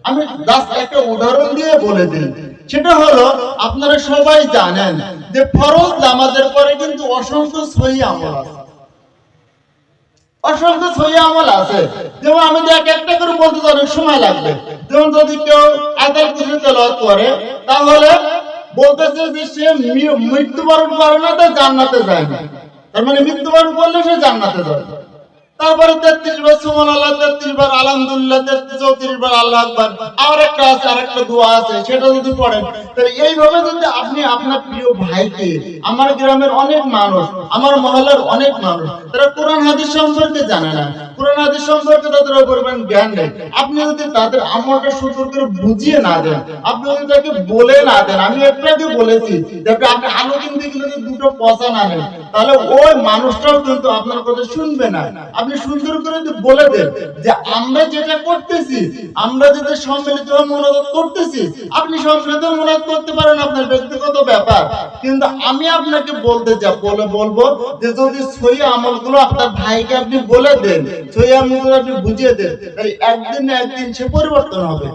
আমি জাস্ট একটা উদাহরণ দিয়ে বলে দিই। সেটা হলো, আপনারা সবাই জানেন যে ফরজ নামাজের পরে কিন্তু অসংখ্য সহি আমল আছে, অসংখ্য সহি আমল আছে। যেমন আমি যে এক একটা করে বলতে অনেক সময় লাগবে। যেমন যদি কেউ আয়াতুল কুরসি তেলাওয়াত করে, তাহলে বলতেছে যে সে মৃত্যুবরণ করে না, তাই জান্নাতে যায় না। তার মানে মৃত্যুবরণ করলে সে জান্নাতে যায়। তারপরে 33 বার সুবহানাল্লাহ, 33 বার আলহামদুলিল্লাহ, 34 বার আল্লাহু আকবার। আর একটা আছে, আরেকটা দোয়া আছে, সেটা যদি পড়েন, তাহলে এইভাবে যদি আপনি আপনার প্রিয় ভাইকে, আমার গ্রামের অনেক মানুষ, আমার মহল্লার অনেক মানুষ, তারা কোরআন হাদিস সম্পর্কে জানে না, কোরআন হাদিস সম্পর্কে তাদের পরিমাণ জ্ঞান নেই। আপনি যদি তাদের আমলটা সুন্দর করে বুঝিয়ে না দেন, আপনি যদি তাকে বলে না দেন, আমি একটু আগে বলেছি যে আপনি আলু কিনতে গেলে যদি দুটো পচা না নেন, তাহলে ওই মানুষটাও কিন্তু আপনার কথা শুনবে না। আপনি সুন্দর করে যদি বলে দেন যে আমরা যেটা করতেছি, আমরা যেটা সম্মিলিত মনোযোগ করতেছি, আপনি সম্মিলিত মনোযোগ করতে পারেন, আপনার ব্যক্তিগত ব্যাপার। কিন্তু আমি আপনাকে বলবো যে যদি সহি আমলগুলো আপনার ভাইকে আপনি বলে দেন, সহি আমলগুলো আপনি বুঝিয়ে দেন, তাহলে একদিন না একদিন সে পরিবর্তন হবে।